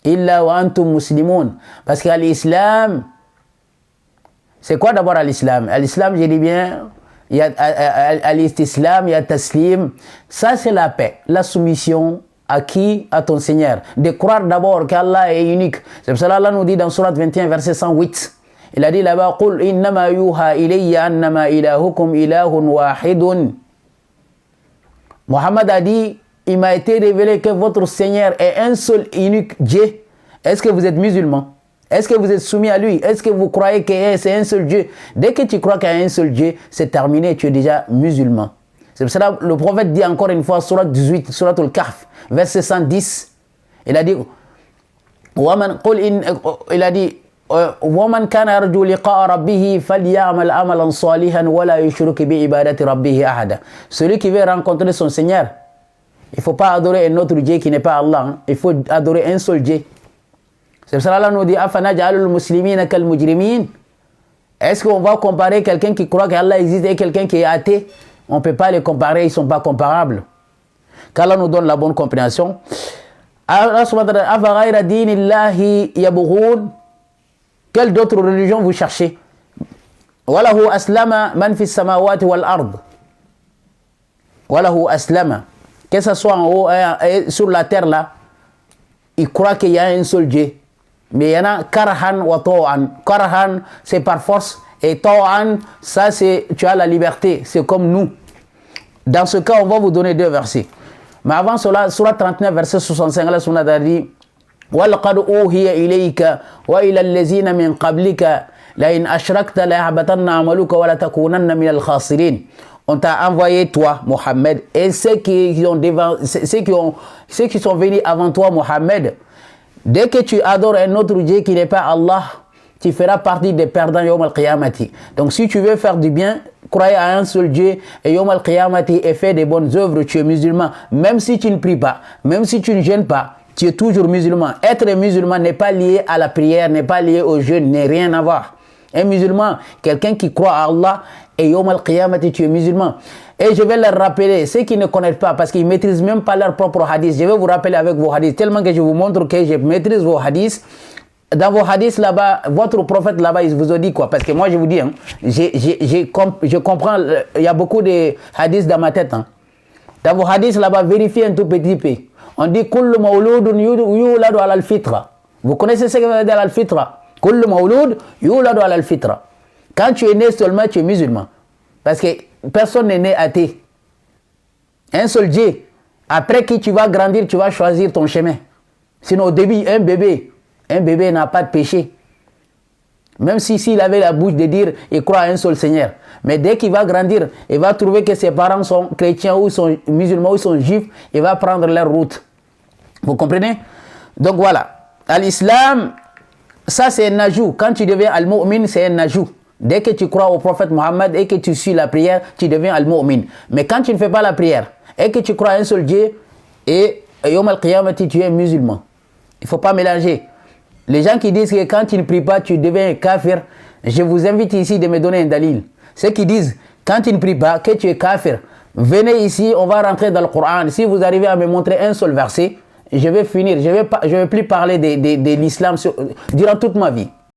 illa wa antum muslimun. Parce qu'à l'islam, c'est quoi d'abord à l'islam? À l'islam, je dis bien, il y a à l'islam, il y a taslim. Ça, c'est la paix, la soumission à qui? À ton Seigneur. De croire d'abord qu'Allah est unique. C'est pour cela Allah nous dit dans Surat 21, verset 108. Il a dit là-bas, Qul innama yuha ilayya annama ilahukum ilahun wahidun. Mohammed a dit, il m'a été révélé que votre Seigneur est un seul unique Dieu. Est-ce que vous êtes musulman? Est-ce que vous êtes soumis à lui? Est-ce que vous croyez que c'est un seul Dieu? Dès que tu crois qu'il y a un seul Dieu, c'est terminé, tu es déjà musulman. C'est pour cela que le prophète dit encore une fois, Surat 18, Surat al-Kahf, verset 110. Il a dit, il a dit, وَمَنْ كَانَ يَرْجُو لِقَاءَ رَبِّهِ فَلْيَعْمَلْ عَمَلًا صَالِحًا وَلَا يُشْرِكْ بِعِبَادَةِ رَبِّهِ أَحَدًا. Celui qui veut rencontrer son Seigneur, il ne faut pas adorer un autre Dieu qui n'est pas Allah. Hein. Il faut adorer un seul Dieu. C'est pour cela que Allah nous dit أَفَنَجْعَلُ الْمُسْلِمِينَ كَالْمُجْرِمِينَ. Est-ce qu'on va comparer quelqu'un qui croit qu'Allah existe et quelqu'un qui est athée? On ne peut pas les comparer, ils ne sont pas comparables. Qu'Allah nous donne la bonne compréhension. Allah subhanahu wa ta'ala, أَفَغَيْرَ دِينِ اللَّهِ يَبْغُونَ. Quelle d'autre religion vous cherchez? وَلَهُ أَسْلَمَ مَنْ فِي السَّمَاوَاتِ وَالْأَرْضِ. وَلَهُ أَسْلَمَ. Que ce soit en haut et sur la terre là, il croit qu'il y a un seul Dieu. Mais il y en a karhan wa ta'an. Karhan, c'est par force. Et ta'an, ça c'est, tu as la liberté. C'est comme nous. Dans ce cas, on va vous donner deux versets. Mais avant cela, Surat 39, verset 65, Allah subhanahu wa ta'ala dit وَلَقَدْ أُوحِيَ إِلَيْكَ وَإِلَى الَّذِينَ مِنْ قَبْلِكَ لَإِنْ أَشْرَكْتَ لَيَحْبَطَنَّ عَمَلُكَ وَلَتَكُونَنَّ مِنَ الْخَاسِرِينَ. On t'a envoyé toi, Mohammed, et ceux qui sont venus avant toi, Mohammed. Dès que tu adores un autre Dieu qui n'est pas Allah, tu feras partie des perdants Yawm al-Qiyamati. Donc si tu veux faire du bien, croyez à un seul Dieu et Yawm al-Qiyamati et fais des bonnes œuvres, tu es musulman. Même si tu ne pries pas, même si tu ne jeûnes pas, tu es toujours musulman. Être musulman n'est pas lié à la prière, n'est pas lié au jeûne, n'est rien à voir. Un musulman, quelqu'un qui croit à Allah et Yawm al-Qiyamati, tu es musulman. Et je vais leur rappeler, ceux qui ne connaissent pas, parce qu'ils ne maîtrisent même pas leur propre hadith, je vais vous rappeler avec vos hadiths, tellement que je vous montre que je maîtrise vos hadiths. Dans vos hadiths là-bas, votre prophète là-bas, il vous a dit quoi? Parce que moi je vous dis, hein, je comprends, il y a beaucoup de hadiths dans ma tête. Hein. Dans vos hadiths là-bas, vérifiez un tout petit peu. On dit kullu mawludun yuladu ala al-fitra. Vous connaissez ce que veut dire al-fitra? Kullu mawlud yuladu ala al-fitra. Quand tu es né seulement, tu es musulman. Parce que personne n'est né athée. Un seul Dieu. Après qui tu vas grandir, tu vas choisir ton chemin. Sinon au début, un bébé n'a pas de péché. Même s'il avait la bouche de dire, il croit à un seul Seigneur. Mais dès qu'il va grandir, il va trouver que ses parents sont chrétiens ou sont musulmans ou sont juifs, il va prendre leur route. Vous comprenez? Donc voilà. À l'islam, ça c'est un ajout. Quand tu deviens al-mu'min, c'est un ajout. Dès que tu crois au prophète Mohammed et que tu suis la prière, tu deviens al-mu'min. Mais quand tu ne fais pas la prière et que tu crois à un seul Dieu, et Yawm al-Qiyamati, tu es musulman. Il ne faut pas mélanger. Les gens qui disent que quand tu ne pries pas, tu deviens kafir, je vous invite ici de me donner un dalil. Ceux qui disent, quand tu ne pries pas, que tu es kafir, venez ici, on va rentrer dans le Coran. Si vous arrivez à me montrer un seul verset, je vais finir. Je vais plus parler de l'islam durant toute ma vie.